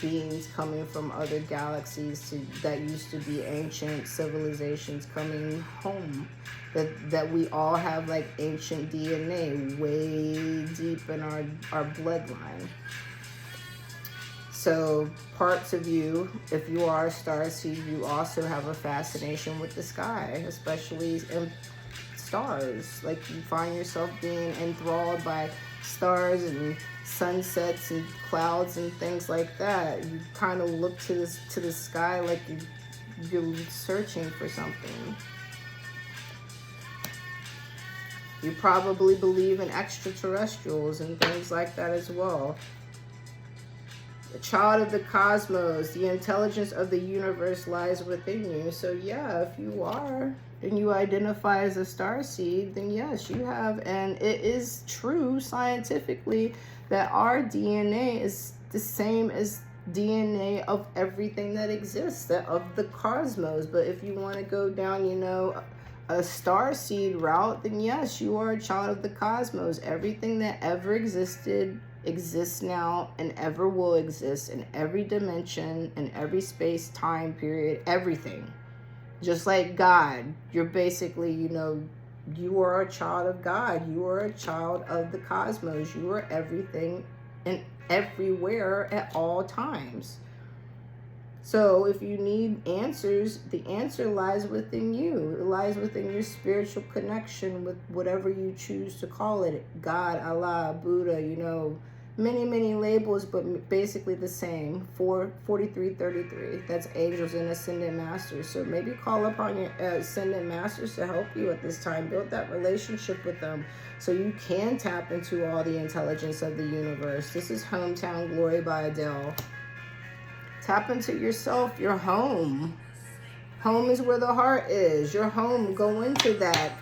beings coming from other galaxies that used to be ancient civilizations coming home. That we all have like ancient DNA way deep in our bloodline. So parts of you, if you are a starseed, you also have a fascination with the sky, especially in stars. Like, you find yourself being enthralled by stars and sunsets and clouds and things like that. You kind of look to the sky like you're searching for something. You probably believe in extraterrestrials and things like that as well. A child of the cosmos, the intelligence of the universe lies within you. So yeah, if you are and you identify as a starseed, then yes, you have. And it is true scientifically that our DNA is the same as DNA of everything that exists, that of the cosmos. But if you want to go down, you know, a starseed route, then yes, you are a child of the cosmos. Everything that ever existed exists now and ever will exist in every dimension, in every space, time period, everything. Just like God, you're basically, you know, you are a child of God. You are a child of the cosmos. You are everything and everywhere at all times. So if you need answers, the answer lies within you. It lies within your spiritual connection with whatever you choose to call it. God, Allah, Buddha, you know, many labels, but basically the same. 4333. That's angels and ascendant masters. So maybe call upon your ascendant masters to help you at this time. Build that relationship with them so you can tap into all the intelligence of the universe. This is Hometown Glory by Adele. Tap into yourself, your home. Home is where the heart is. Your home, go into that.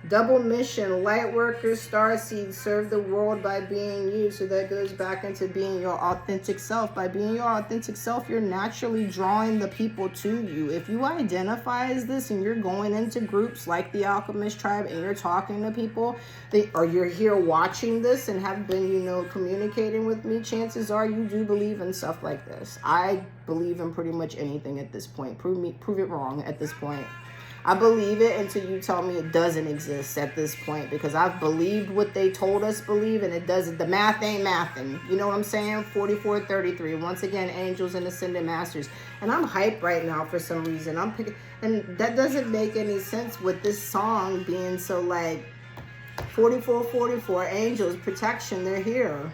Double mission, light workers, starseed, serve the world by being you. So that goes back into being your authentic self. By being your authentic self, you're naturally drawing the people to you. If you identify as this and you're going into groups like the Alchemist Tribe and you're talking to people, or you're here watching this and have been, you know, communicating with me, chances are you do believe in stuff like this. I believe in pretty much anything at this point. Prove it wrong at this point. I believe it until you tell me it doesn't exist at this point, because I've believed what they told us believe and it doesn't. The math ain't mathin'. You know what I'm saying? 4433. Once again, angels and ascendant masters. And I'm hyped right now for some reason. And that doesn't make any sense with this song being so like 4444, angels, protection, they're here.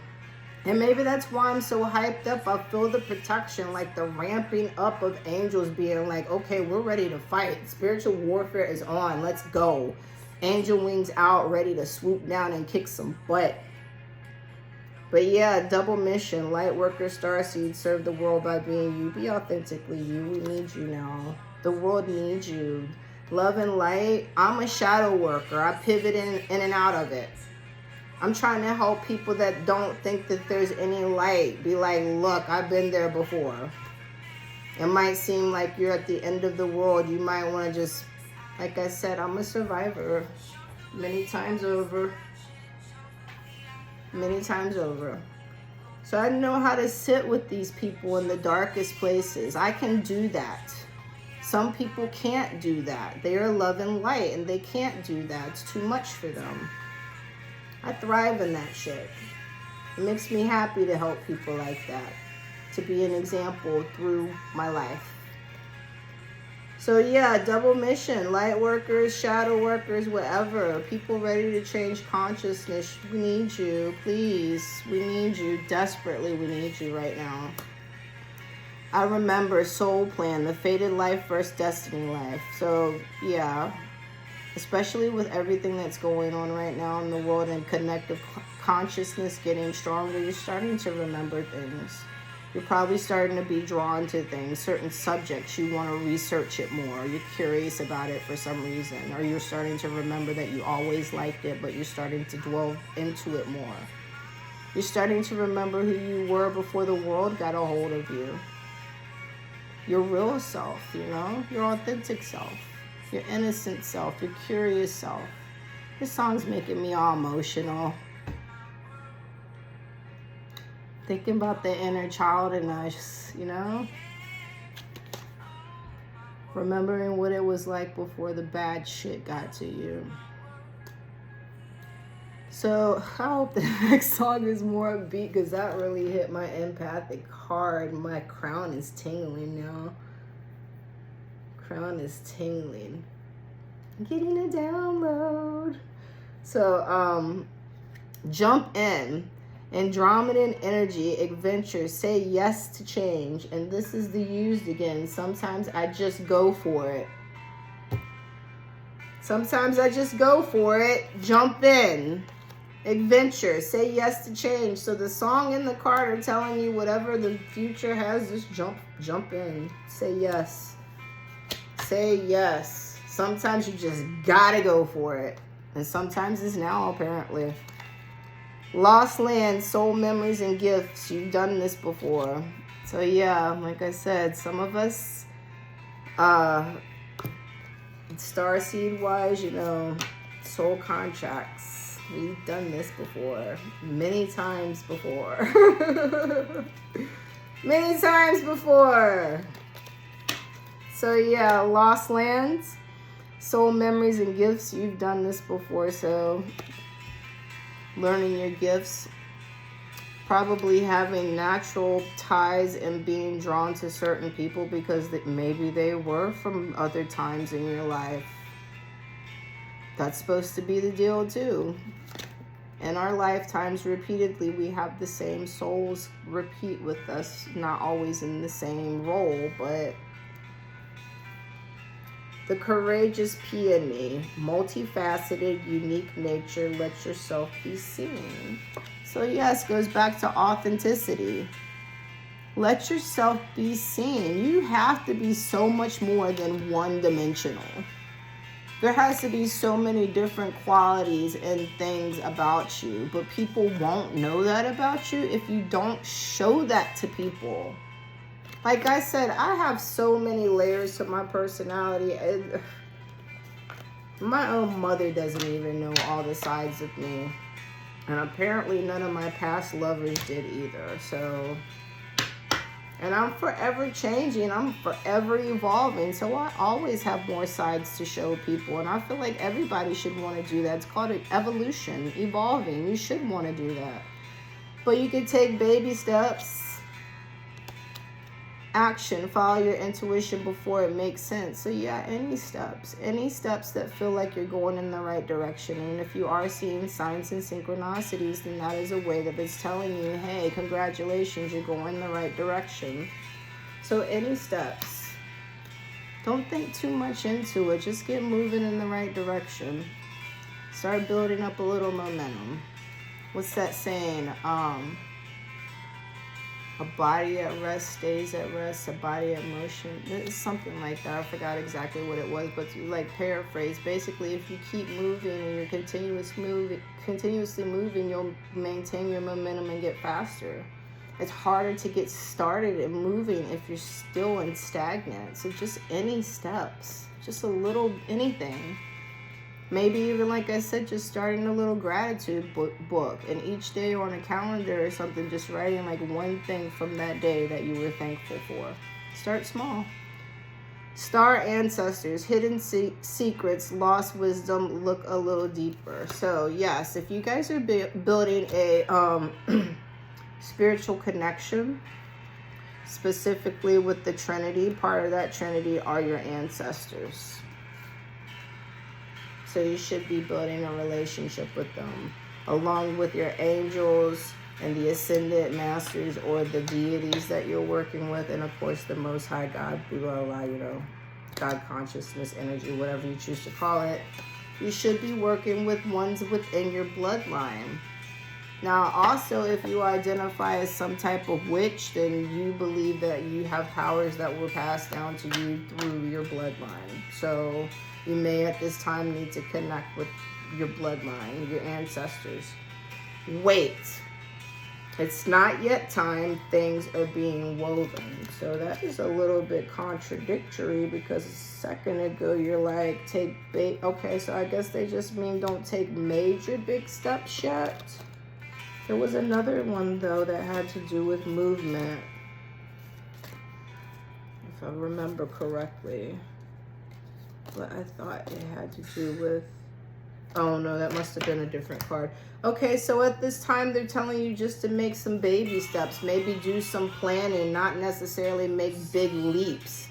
And maybe that's why I'm so hyped up. I feel the protection, like the ramping up of angels being like, okay, we're ready to fight. Spiritual warfare is on. Let's go. Angel wings out, ready to swoop down and kick some butt. But yeah, double mission. Light worker, starseed, serve the world by being you. Be authentically you. We need you now. The world needs you. Love and light. I'm a shadow worker. I pivot in and out of it. I'm trying to help people that don't think that there's any light. Be like, look, I've been there before. It might seem like you're at the end of the world. You might want to just, like I said, I'm a survivor. Many times over. Many times over. So I know how to sit with these people in the darkest places. I can do that. Some people can't do that. They are love and light and they can't do that. It's too much for them. I thrive in that shit. It makes me happy to help people like that. To be an example through my life. So yeah, double mission. Light workers, shadow workers, whatever. People ready to change consciousness. We need you. Please. We need you. Desperately, we need you right now. I remember soul plan, the fated life versus destiny life. So yeah. Especially with everything that's going on right now in the world and connective consciousness getting stronger, you're starting to remember things. You're probably starting to be drawn to things, certain subjects. You want to research it more. You're curious about it for some reason. Or you're starting to remember that you always liked it, but you're starting to dwell into it more. You're starting to remember who you were before the world got a hold of you. Your real self, you know? Your authentic self. Your innocent self, your curious self. This song's making me all emotional. Thinking about the inner child in us, you know? Remembering what it was like before the bad shit got to you. So I hope the next song is more upbeat because that really hit my empathic hard. My crown is tingling now. Crown is tingling. I'm getting a download. So jump in. Andromedan energy, adventure, say yes to change. And this is the used again. Sometimes I just go for it. Sometimes I just go for it. Jump in. Adventure, say yes to change. So the song and the card are telling you whatever the future has, just jump in. Say yes. Say yes. Sometimes you just gotta go for it. And sometimes it's now, apparently. Lost land, soul memories, and gifts. You've done this before. So yeah, like I said, some of us, starseed wise, you know, soul contracts. We've done this before. Many times before. Many times before. So yeah, lost lands, soul memories, and gifts. You've done this before, so learning your gifts, probably having natural ties and being drawn to certain people because maybe they were from other times in your life. That's supposed to be the deal too. In our lifetimes, repeatedly, we have the same souls repeat with us, not always in the same role, but the courageous peony, multifaceted, unique nature, let yourself be seen. So yes, goes back to authenticity. Let yourself be seen. You have to be so much more than one-dimensional. There has to be so many different qualities and things about you, but people won't know that about you if you don't show that to people. Like I said, I have so many layers to my personality. My own mother doesn't even know all the sides of me. And apparently none of my past lovers did either. So, and I'm forever changing. I'm forever evolving. So I always have more sides to show people. And I feel like everybody should want to do that. It's called evolution, evolving. You should want to do that. But you could take baby steps action. Follow your intuition before it makes sense. So yeah, any steps that feel like you're going in the right direction. And if you are seeing signs and synchronicities, then that is a way that it's telling you, hey, congratulations, you're going in the right direction. So any steps. Don't think too much into it. Just get moving in the right direction. Start building up a little momentum. What's that saying? A body at rest stays at rest, a body at motion. It's something like that. I forgot exactly what it was, but to like paraphrase, basically if you keep moving and you're continuously moving, you'll maintain your momentum and get faster. It's harder to get started and moving if you're still in stagnant. So just any steps, just a little anything. Maybe even, like I said, just starting a little gratitude book. And each day on a calendar or something, just writing like one thing from that day that you were thankful for. Start small. Star ancestors, hidden secrets, lost wisdom, look a little deeper. So yes, if you guys are building a spiritual connection, specifically with the Trinity, part of that Trinity are your ancestors. So you should be building a relationship with them, along with your angels and the ascended masters or the deities that you're working with, and of course the Most High God, below, God consciousness, energy, whatever you choose to call it. You should be working with ones within your bloodline. Now, also, if you identify as some type of witch, then you believe that you have powers that were passed down to you through your bloodline. So you may at this time need to connect with your bloodline, your ancestors. Wait. It's not yet time. Things are being woven. So that is a little bit contradictory, because a second ago you're like, take big. Okay, so I guess they just mean don't take major big steps yet. There was another one, though, that had to do with movement, if I remember correctly. But I thought it had to do with... Oh, no, that must have been a different card. Okay, so at this time, they're telling you just to make some baby steps. Maybe do some planning, not necessarily make big leaps.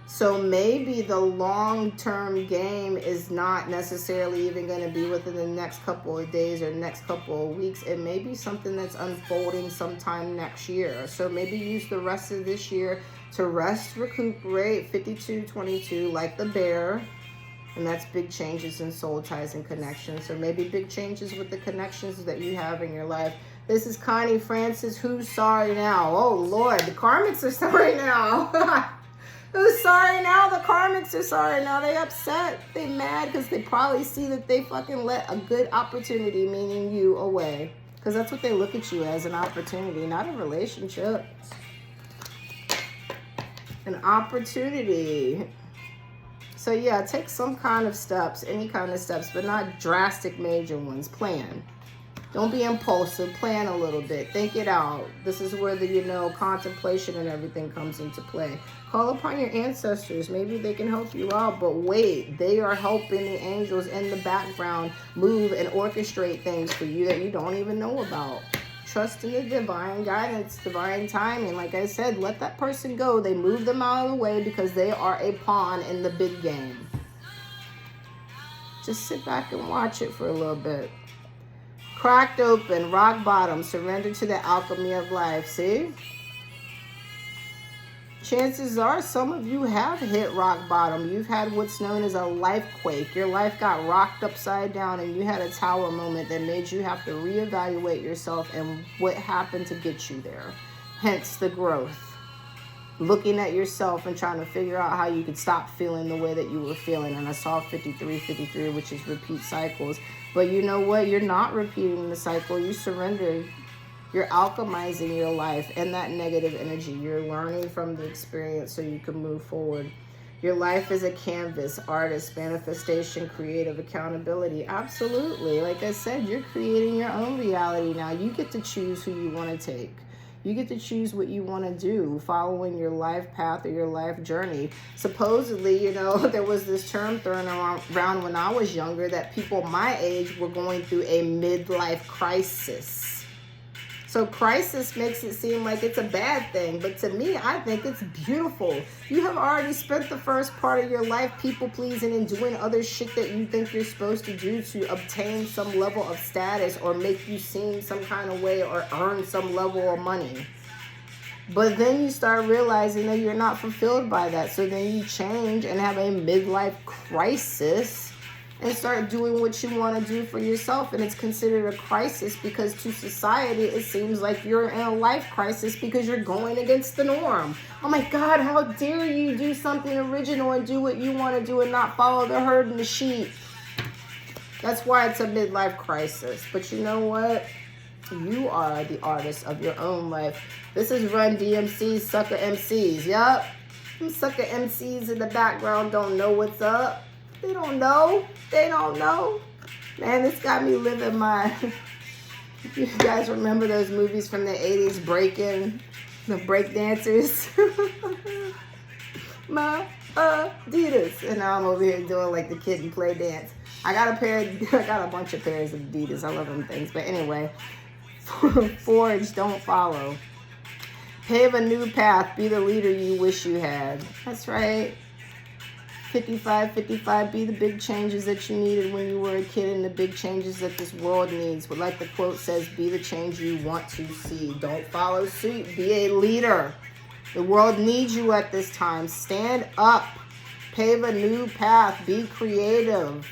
So maybe the long-term game is not necessarily even going to be within the next couple of days or next couple of weeks. It may be something that's unfolding sometime next year. So maybe use the rest of this year to rest, recuperate, 52-22, like the bear. And that's big changes in soul ties and connections. So maybe big changes with the connections that you have in your life. This is Connie Francis. Who's sorry now? Oh, Lord, the karmics are sorry now. Who's sorry now? The karmics are sorry now. They upset. They mad because they probably see that they fucking let a good opportunity, meaning you, away. Because that's what they look at you as, an opportunity, not a relationship. An opportunity. So yeah, take some kind of steps, any kind of steps, but not drastic major ones. Plan. Don't be impulsive. Plan a little bit. Think it out. This is where the, contemplation and everything comes into play. Call upon your ancestors. Maybe they can help you out, but wait. They are helping the angels in the background move and orchestrate things for you that you don't even know about. Trust in the divine guidance, divine timing. Like I said, let that person go. They move them out of the way because they are a pawn in the big game. Just sit back and watch it for a little bit. Cracked open, rock bottom, surrender to the alchemy of life. See? Chances are some of you have hit rock bottom. You've had what's known as a life quake. Your life got rocked upside down and you had a tower moment that made you have to reevaluate yourself and what happened to get you there. Hence the growth. Looking at yourself and trying to figure out how you could stop feeling the way that you were feeling. And I saw 53, which is repeat cycles. But you know what? You're not repeating the cycle. You surrendered. You're alchemizing your life and that negative energy. You're learning from the experience so you can move forward. Your life is a canvas, artist, manifestation, creative, accountability. Absolutely. Like I said, you're creating your own reality now. You get to choose who you want to take. You get to choose what you want to do, following your life path or your life journey. Supposedly, there was this term thrown around when I was younger that people my age were going through a midlife crisis. So crisis makes it seem like it's a bad thing, but to me, I think it's beautiful. You have already spent the first part of your life people pleasing and doing other shit that you think you're supposed to do to obtain some level of status or make you seem some kind of way or earn some level of money. But then you start realizing that you're not fulfilled by that. So then you change and have a midlife crisis and start doing what you want to do for yourself. And it's considered a crisis because to society, it seems like you're in a life crisis because you're going against the norm. Oh my God, how dare you do something original and do what you want to do and not follow the herd and the sheep. That's why it's a midlife crisis. But you know what? You are the artist of your own life. This is Run DMC's Sucker MCs. Yup. Them sucker MCs in the background don't know what's up. They don't know. They don't know. Man, this got me living my... You guys remember those movies from the 80s, Breaking? The break dancers? My Adidas. And now I'm over here doing like the kid and play dance. I got a bunch of pairs of Adidas. I love them things. But anyway, forge, don't follow. Pave a new path. Be the leader you wish you had. That's right. 55, be the big changes that you needed when you were a kid and the big changes that this world needs. But like the quote says, be the change you want to see. Don't follow suit. Be a leader. The world needs you at this time. Stand up. Pave a new path. Be creative.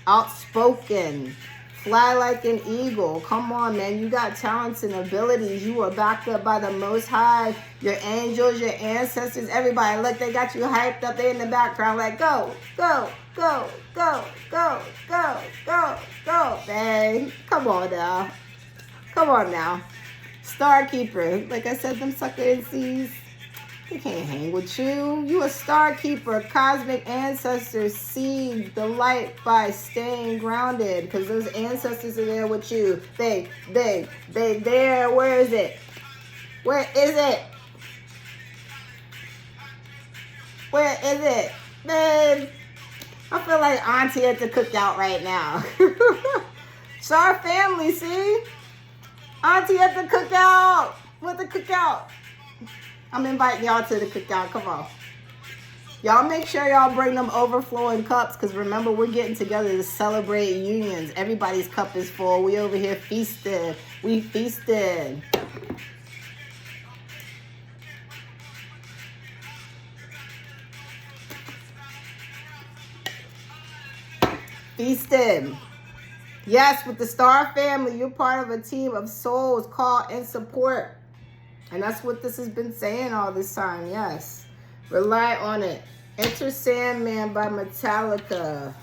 Outspoken. Fly like an eagle. Come on, man. You got talents and abilities. You are backed up by the Most High. Your angels, your ancestors, everybody. Look, they got you hyped up there in the background. Like, go, go, go, go, go, go, go, go. Bang. Come on now. Come on now. Star Keeper. Like I said, them sucker NCs. They can't hang with you. You a star keeper, cosmic ancestors, see the light by staying grounded. Because those ancestors are there with you. They there. Where is it? Where is it? Where is it? Man, I feel like Auntie at the cookout right now. Star family, see? Auntie at the cookout. What the cookout? I'm inviting y'all to the cookout. Come on. Y'all make sure y'all bring them overflowing cups because remember, we're getting together to celebrate unions. Everybody's cup is full. We over here feasting. We feasting. Feasting. Yes, with the Star family, you're part of a team of souls called and support. And that's what this has been saying all this time. Yes. Rely on it. Enter Sandman by Metallica.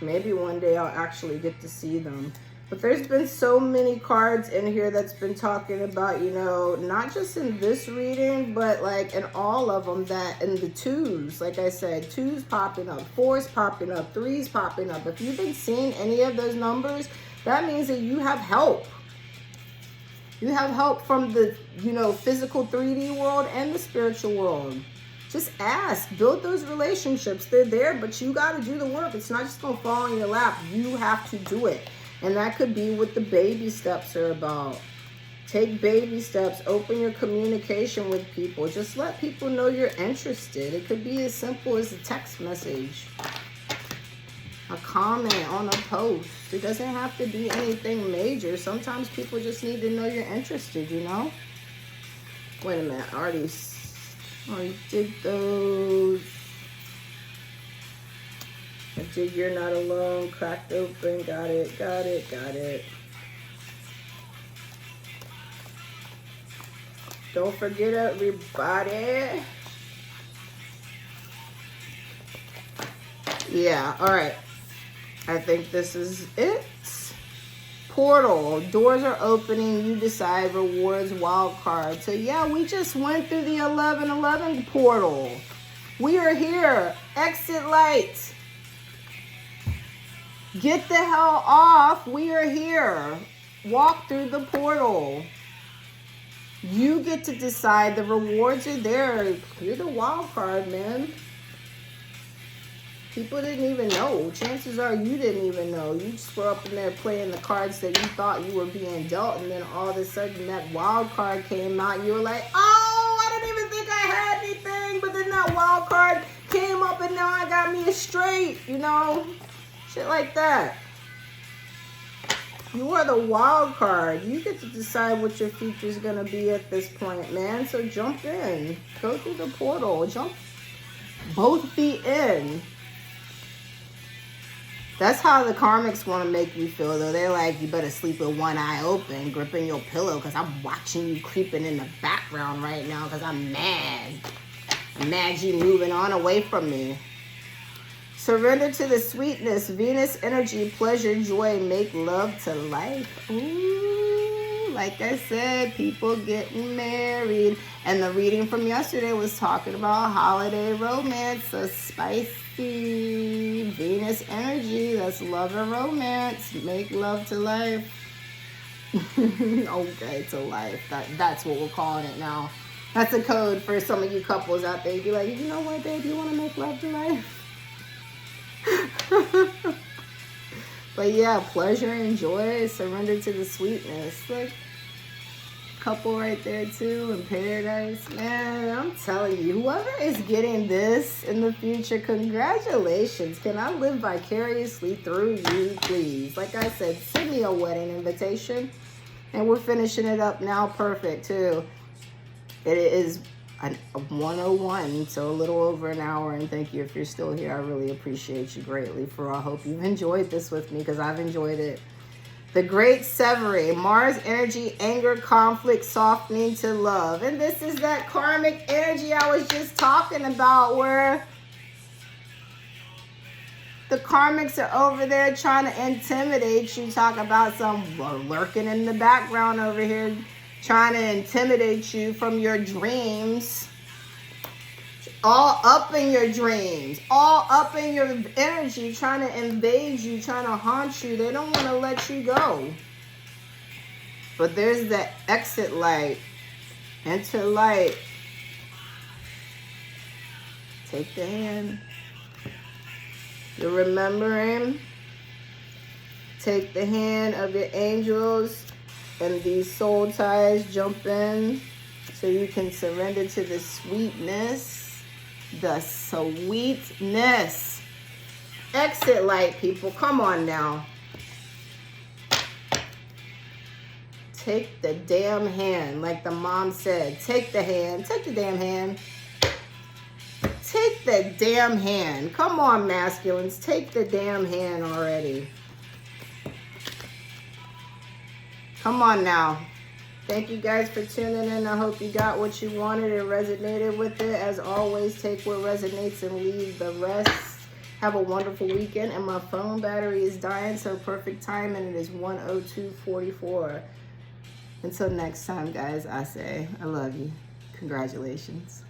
Maybe one day I'll actually get to see them. But there's been so many cards in here that's been talking about, you know, not just in this reading, but like in all of them that in the twos, like I said, twos popping up, fours popping up, threes popping up. If you've been seeing any of those numbers, that means that you have help. You have help from the, you know, physical 3D world and the spiritual world. Just ask. Build those relationships. They're there, but you got to do the work. It's not just going to fall in your lap. You have to do it. And that could be what the baby steps are about. Take baby steps. Open your communication with people. Just let people know you're interested. It could be as simple as a text message. A comment on a post. It doesn't have to be anything major. Sometimes people just need to know you're interested, you know? Wait a minute. I already did those. I did You're Not Alone. Cracked open. Got it. Got it. Got it. Don't forget everybody. Yeah. All right. I think this is it. Portal. Doors are opening. You decide. Rewards. Wild card. So yeah, we just went through the 11/11 portal. We are here. Exit lights. Get the hell off. We are here. Walk through the portal. You get to decide. The rewards are there. You're the wild card, man. People didn't even know. Chances are you didn't even know. You just were up in there playing the cards that you thought you were being dealt, and then all of a sudden that wild card came out and you were like, oh, I didn't even think I had anything, but then that wild card came up and now I got me a straight, you know? Shit like that. You are the wild card. You get to decide what your future's gonna be at this point, man. So jump in. Go through the portal. Jump both feet in. That's how the karmics want to make you feel, though. They're like, you better sleep with one eye open, gripping your pillow, because I'm watching you creeping in the background right now, because I'm mad. I'm mad you moving on away from me. Surrender to the sweetness, Venus energy, pleasure, joy, make love to life. Ooh, like I said, people getting married. And the reading from yesterday was talking about holiday romance, so spicy Venus energy. That's love and romance. Make love to life. Okay, to life. That's what we're calling it now. That's a code for some of you couples out there. You'd be like, you know what, babe, you want to make love to life? But yeah, pleasure and joy, surrender to the sweetness. Like, couple right there too in paradise. Man, I'm telling you, whoever is getting this in the future, congratulations. Can I live vicariously through you, please? Like I said, send me a wedding invitation. And we're finishing it up now. Perfect too. It is a 101, so a little over an hour, and thank you if you're still here. I really appreciate you greatly. I hope you've enjoyed this with me, because I've enjoyed it. The Great Severing, Mars energy, anger, conflict, softening to love. And this is that karmic energy I was just talking about, where the karmics are over there trying to intimidate you. Talk about some lurking in the background over here, trying to intimidate you from your dreams. All up in your dreams, all up in your energy, trying to invade you, trying to haunt you. They don't want to let you go. But there's that exit light. Enter light. Take the hand. You're remembering. Take the hand of your angels, and these soul ties jump in so you can surrender to the sweetness. The sweetness. Exit light, people. Come on now. Take the damn hand. Like the mom said. Take the hand. Take the damn hand. Take the damn hand. Come on, masculines. Take the damn hand already. Come on now. Thank you guys for tuning in. I hope you got what you wanted and resonated with it. As always, take what resonates and leave the rest. Have a wonderful weekend. And my phone battery is dying, so perfect time, and it is 1:02:44. Until next time, guys, I say I love you. Congratulations.